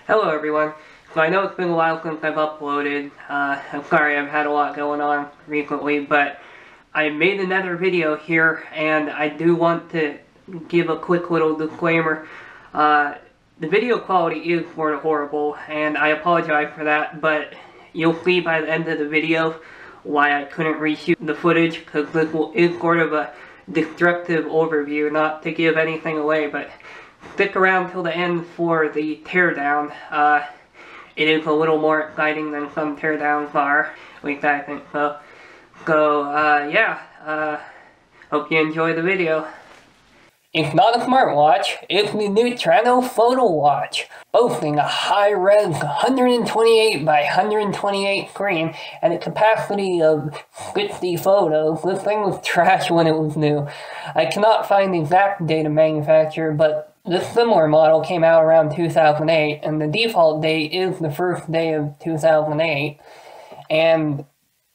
Hello everyone. So I know it's been a while since I've uploaded. I'm sorry, I've had a lot going on recently, but I made another video here, and I do want to give a quick little disclaimer. The video quality is sort of horrible, and I apologize for that, but you'll see by the end of the video why I couldn't reshoot the footage, because this is sort of a destructive overview, not to give anything away, but stick around till the end for the teardown. It is a little more exciting than some teardowns are, at least I think so. Hope you enjoy the video. It's not a smartwatch, it's the Neutrano Photowatch, boasting a high-res 128 by 128 screen and a capacity of 60 photos. This thing was trash when it was new. I cannot find the exact date of manufacture, but this similar model came out around 2008, and the default date is the first day of 2008, and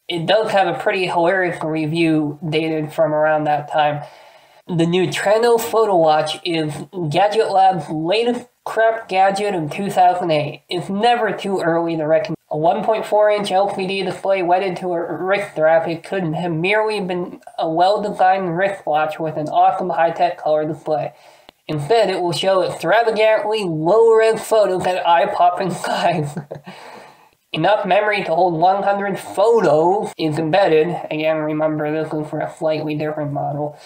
it does have a pretty hilarious review dated from around that time. The Neutrano Photowatch is Gadget Lab's latest crap gadget of 2008. It's never too early to recommend. A 1.4-inch LCD display wedded to a wrist strap, it could have merely been a well-designed wristwatch with an awesome high-tech color display. Instead, it will show extravagantly low-res photos at eye-popping size. Enough memory to hold 100 photos is embedded. Again, remember, this is for a slightly different model.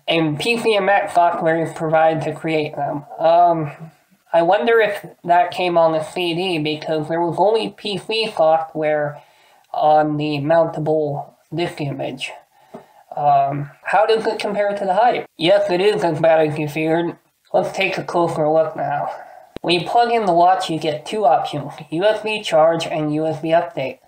And PC and Mac software is provided to create them. I wonder if that came on the CD, because there was only PC software on the mountable disk image. How does it compare to the hype? Yes, it is as bad as you feared. Let's take a closer look now. When you plug in the watch, you get two options: USB charge and USB update.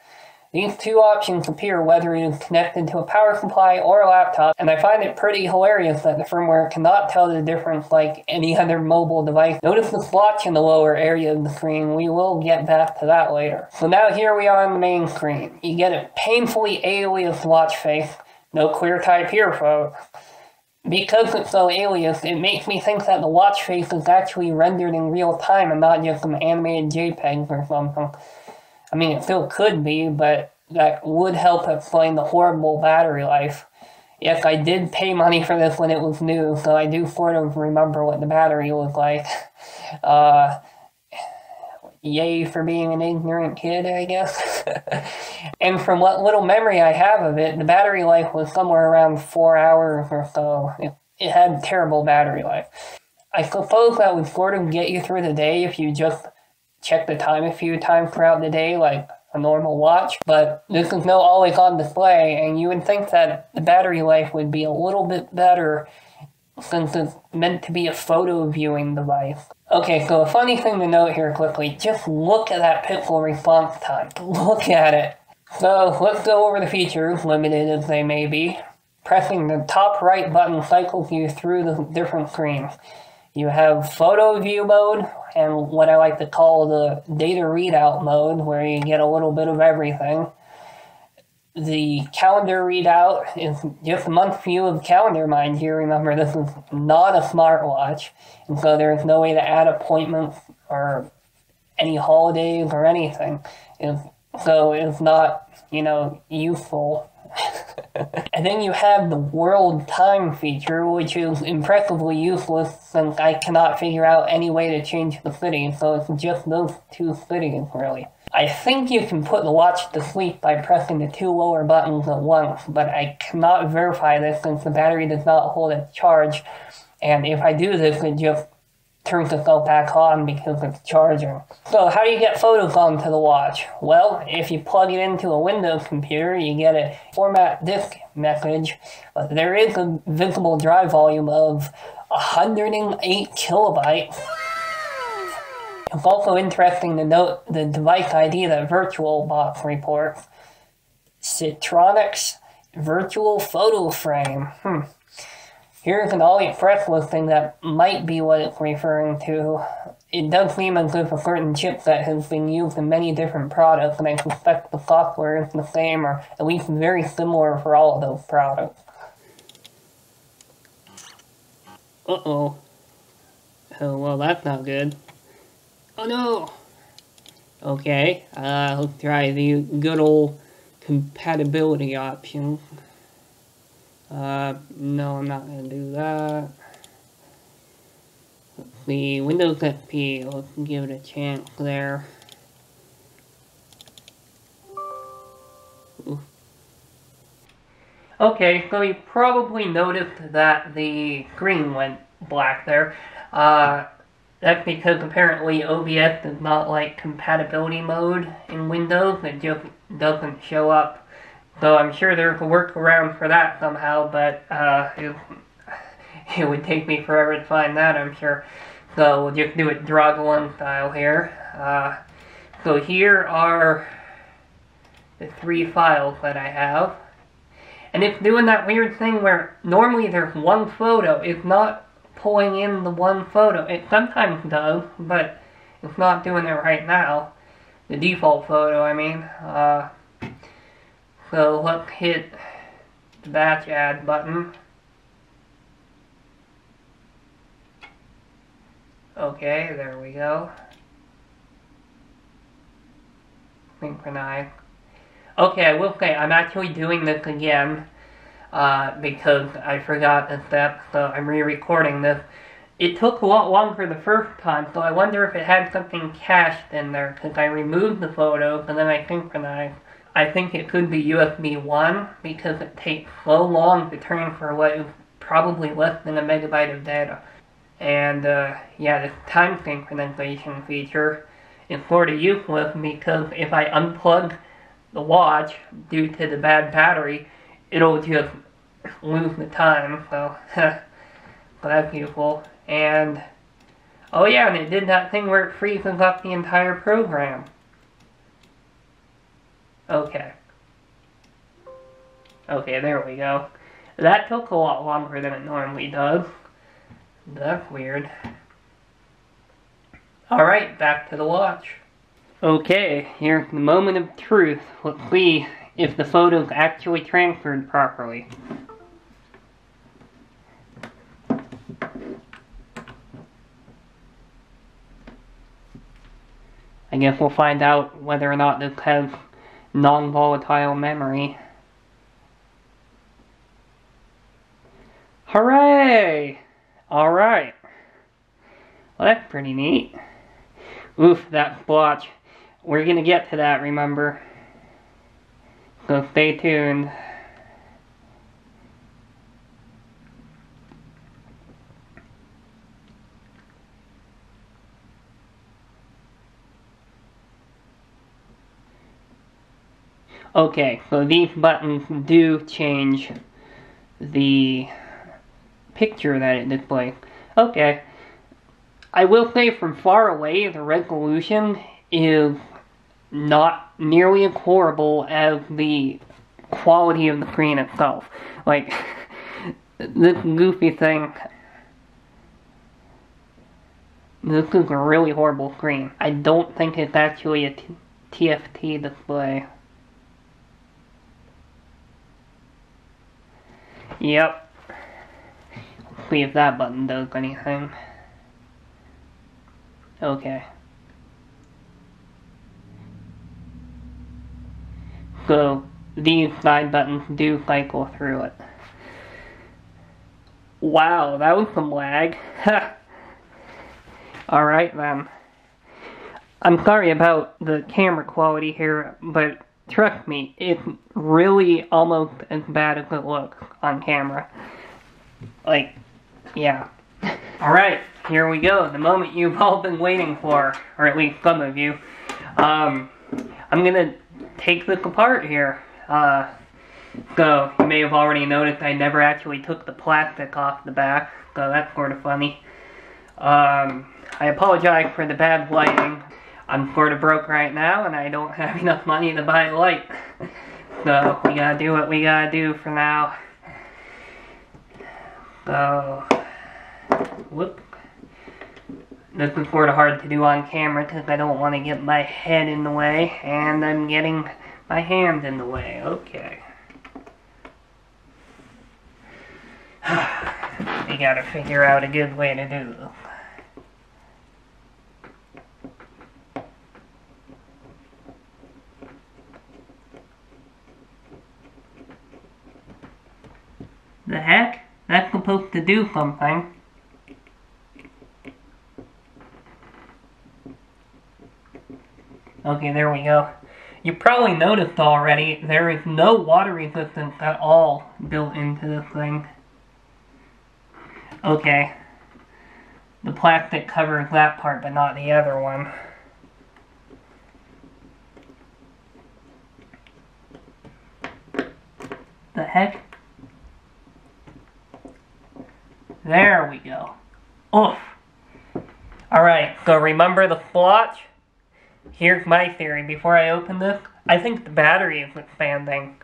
These two options appear whether it is connected to a power supply or a laptop, and I find it pretty hilarious that the firmware cannot tell the difference like any other mobile device. Notice the splotch in the lower area of the screen. We will get back to that later. So now here we are on the main screen. You get a painfully alias watch face. No clear type here, folks. Because it's so alias, it makes me think that the watch face is actually rendered in real time and not just some animated JPEGs or something. I mean, it still could be, but that would help explain the horrible battery life. Yes, I did pay money for this when it was new, so I do sort of remember what the battery was like. Yay for being an ignorant kid, I guess. And from what little memory I have of it, the battery life was somewhere around 4 hours or so. It had terrible battery life. I suppose that would sort of get you through the day if you just check the time a few times throughout the day, like a normal watch, but this is no always-on display, and you would think that the battery life would be a little bit better since it's meant to be a photo viewing device. Okay, so a funny thing to note here quickly, just look at that pixel response time. Look at it. So let's go over the features, limited as they may be. Pressing the top right button cycles you through the different screens. You have photo view mode, and what I like to call the data readout mode, where you get a little bit of everything. The calendar readout is just a month view of calendar, mind you. Remember, this is not a smartwatch, and so there's no way to add appointments or any holidays or anything. So it's not, useful. And then you have the world time feature, which is impressively useless since I cannot figure out any way to change the city, so it's just those two cities, really. I think you can put the watch to sleep by pressing the two lower buttons at once, but I cannot verify this since the battery does not hold its charge, and if I do this, it just turns itself back on because it's charging. So how do you get photos onto the watch? Well, if you plug it into a Windows computer, you get a format disk message, but there is a visible drive volume of 108 kilobytes. It's also interesting to note the device ID that VirtualBox reports. Citronics Virtual Photo Frame. Here's an AliExpress listing that might be what it's referring to. It does seem as if a certain chipset has been used in many different products, and I suspect the software is the same, or at least very similar for all of those products. Uh-oh. Oh, well, that's not good. Oh no! Okay, let's try the good old compatibility option. No, I'm not gonna do that. Let's see, Windows XP, let's give it a chance there. Ooh. Okay, so you probably noticed that the screen went black there. That's because apparently OBS does not like compatibility mode in Windows. It just doesn't show up. So I'm sure there's a workaround for that somehow, but it would take me forever to find that, I'm sure. So we'll just do it draw-the-line style here. So here are the 3 files that I have. And it's doing that weird thing where normally there's one photo. It's not pulling in the one photo. It sometimes does, but it's not doing it right now. The default photo, I mean. So let's hit the batch add button. Okay, there we go. Synchronize. Okay, I will say I'm actually doing this again because I forgot a step, so I'm re-recording this. It took a lot longer the first time, so I wonder if it had something cached in there, because I removed the photos and then I synchronized. I think it could be USB 1, because it takes so long to turn for what is probably less than a megabyte of data. And yeah, this time synchronization feature is sort of useless, because if I unplug the watch due to the bad battery, it'll just lose the time, so so that's useful. And oh yeah, and it did that thing where it freezes up the entire program. Okay, there we go. That took a lot longer than it normally does. That's weird. Alright, back to the watch. Okay, here's the moment of truth. Let's see if the photos actually transferred properly. I guess we'll find out whether or not this has non-volatile memory. Hooray! Alright. Well, that's pretty neat. Oof, that splotch. We're gonna get to that, remember. So stay tuned. Okay, so these buttons do change the picture that it displays. Okay. I will say from far away, the resolution is not nearly as horrible as the quality of the screen itself. Like, this goofy thing, this is a really horrible screen. I don't think it's actually a TFT display. Yep. Let's see if that button does anything. Okay. So, these side buttons do cycle through it. Wow, that was some lag. Alright then. I'm sorry about the camera quality here, but trust me, it's really almost as bad as it looks on camera. Like, yeah. Alright, here we go. The moment you've all been waiting for, or at least some of you. I'm gonna take this apart here. So, you may have already noticed I never actually took the plastic off the back, so that's sort of funny. I apologize for the bad lighting. I'm sort of broke right now, and I don't have enough money to buy a light. So, we gotta do what we gotta do for now. So, whoop. This is sort of hard to do on camera because I don't want to get my head in the way, and I'm getting my hands in the way. Okay. We gotta figure out a good way to do this. The heck? That's supposed to do something. Okay, there we go. You probably noticed already, there is no water resistance at all built into this thing. Okay. The plastic covers that part, but not the other one. The heck? There we go. Oof. Alright, so remember the splotch? Here's my theory. Before I open this, I think the battery is expanding.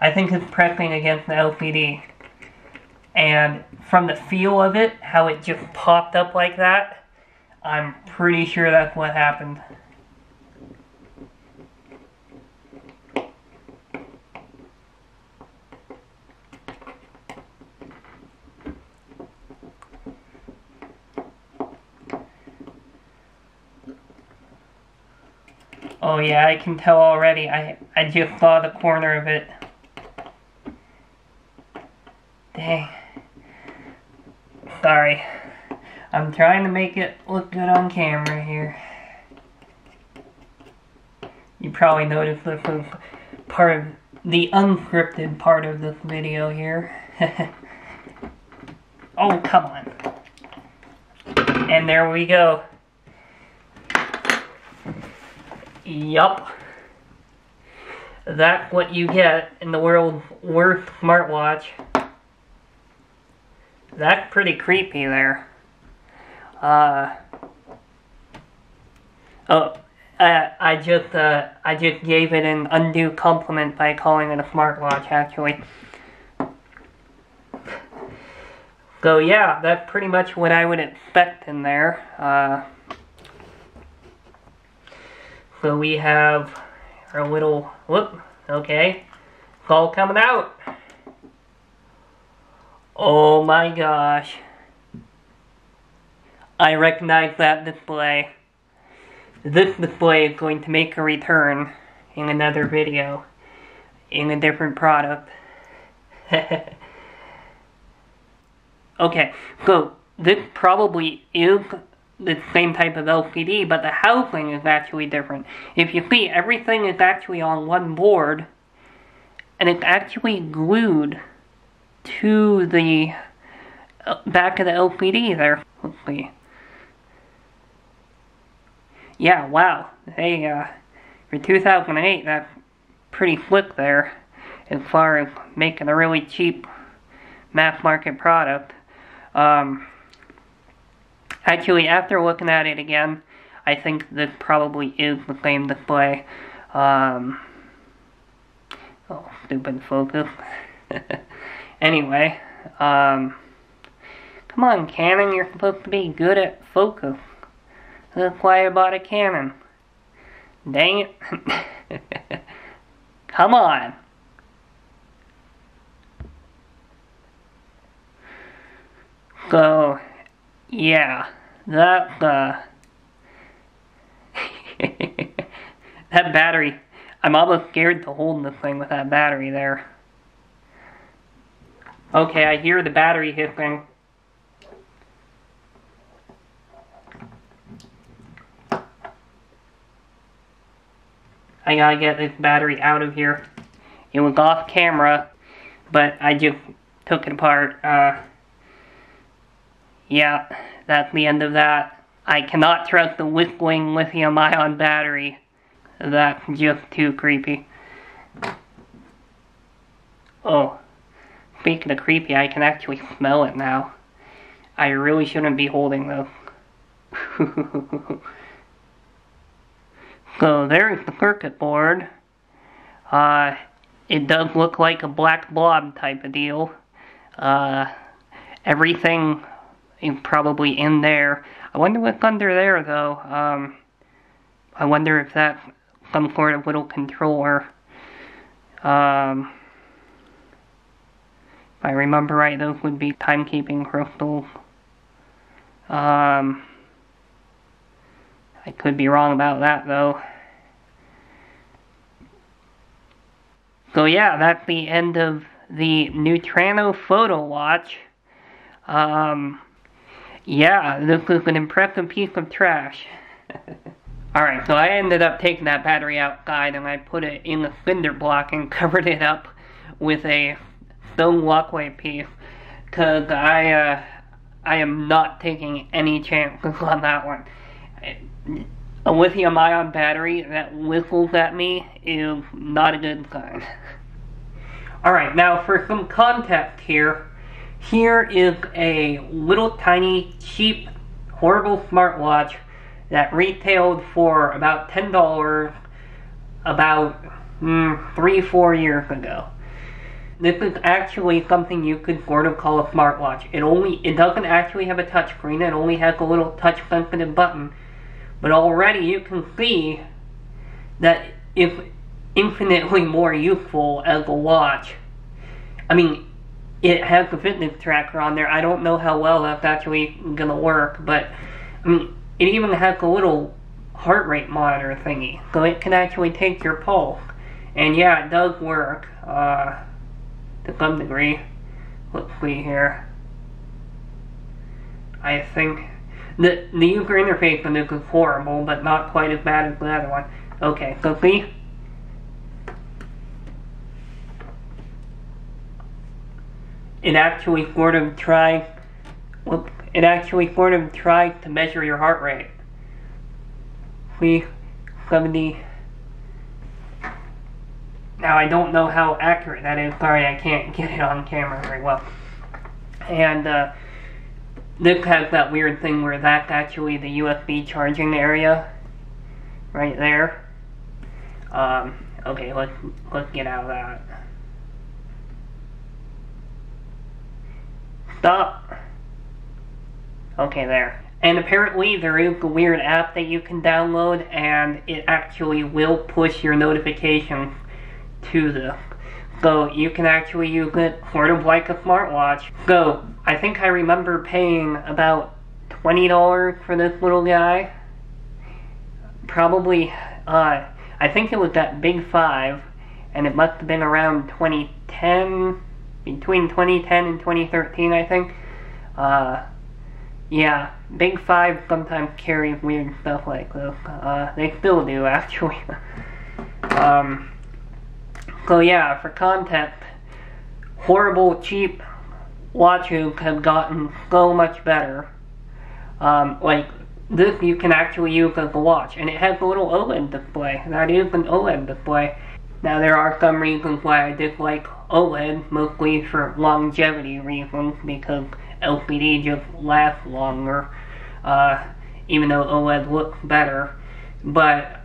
I think it's pressing against the LCD. And from the feel of it, how it just popped up like that, I'm pretty sure that's what happened. Oh yeah, I can tell already. I just saw the corner of it. Dang. Sorry. I'm trying to make it look good on camera here. You probably noticed this was part of the unscripted part of this video here. Oh, come on. And there we go. Yup. That's what you get in the world's worst smartwatch. That's pretty creepy there. I just gave it an undue compliment by calling it a smartwatch, actually. So yeah, that's pretty much what I would expect in there. So we have our little, whoop, okay, it's all coming out. Oh my gosh. I recognize that display. This display is going to make a return in another video, in a different product. Okay, so this probably is the same type of LCD, but the housing is actually different. If you see, everything is actually on one board, and it's actually glued to the back of the LCD there. Let's see. Yeah, wow. Hey, for 2008, that's pretty slick there, as far as making a really cheap mass market product. Actually, after looking at it again, I think this probably is the same display. Oh, stupid focus. Anyway, come on, Canon, you're supposed to be good at focus. That's why I bought a Canon. Dang it. Come on. So, yeah, that, that battery, I'm almost scared to hold this thing with that battery there. Okay, I hear the battery hissing. I gotta get this battery out of here. It was off camera, but I just took it apart. Yeah, that's the end of that. I cannot trust the whistling lithium-ion battery. That's just too creepy. Oh, speaking of creepy, I can actually smell it now. I really shouldn't be holding this. So there's the circuit board. It does look like a black blob type of deal. Everything is probably in there. I wonder what's under there though. I wonder if that's some sort of little controller. If I remember right, those would be timekeeping crystals. I could be wrong about that though. So yeah, that's the end of the Neutrano Photowatch. Yeah, this is an impressive piece of trash. Alright, so I ended up taking that battery outside and I put it in a cinder block and covered it up with a stone walkway piece. Because I am not taking any chances on that one. A lithium-ion battery that whistles at me is not a good sign. Alright, now for some context here. Here is a little tiny, cheap, horrible smartwatch that retailed for about $10 about 3-4 years ago. This is actually something you could sort of call a smartwatch. It doesn't actually have a touchscreen, it only has a little touch-sensitive button. But already you can see that it's infinitely more useful as a watch. I mean, it has a fitness tracker on there. I don't know how well that's actually gonna work, but I mean, it even has a little heart rate monitor thingy, so it can actually take your pulse. And yeah, it does work to some degree. Let's see here. I think the user interface on this is horrible, but not quite as bad as the other one. Okay, so see? It actually sort of tries to measure your heart rate. See? 70. Now I don't know how accurate that is. Sorry, I can't get it on camera very well. And this has that weird thing where that's actually the USB charging area right there. Okay, let's get out of that. Stop. Okay, there. And apparently there is a weird app that you can download, and it actually will push your notifications to this. So you can actually use it sort of like a smartwatch. So I think I remember paying about $20 for this little guy. Probably, I think it was that Big 5, and it must have been around 2010, between 2010 and 2013, I think. Yeah, Big 5 sometimes carries weird stuff like this. They still do, actually. So yeah, for context, horrible, cheap watches have gotten so much better. Like, this you can actually use as a watch, and it has a little OLED display. That is an OLED display. Now there are some reasons why I dislike OLED, mostly for longevity reasons, because LCD just lasts longer, even though OLED looks better. But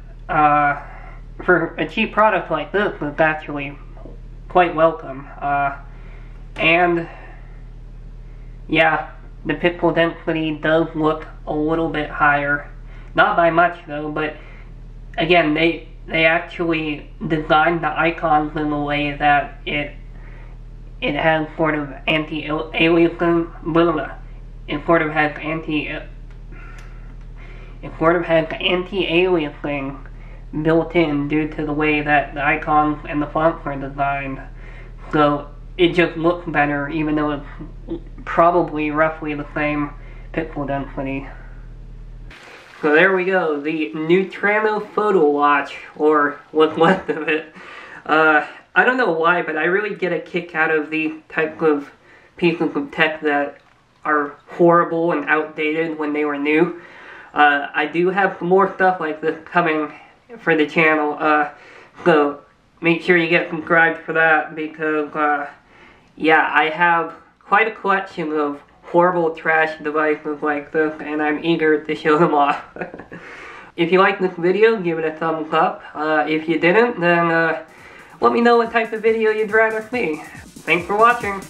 for a cheap product like this, it's actually quite welcome. And yeah, the pixel density does look a little bit higher. Not by much though, but again, they actually designed the icons in a way that it has sort of anti-aliasing. It sort of has anti-aliasing built in due to the way that the icons and the fonts are designed. So it just looks better, even though it's probably roughly the same pixel density. So there we go, the Neutrano Photowatch, or what's left of it. I don't know why, but I really get a kick out of these types of pieces of tech that are horrible and outdated when they were new. I do have some more stuff like this coming for the channel, so make sure you get subscribed for that, because yeah, I have quite a collection of horrible trash devices like this, and I'm eager to show them off. If you liked this video, give it a thumbs up. If you didn't, then let me know what type of video you'd rather see. Thanks for watching.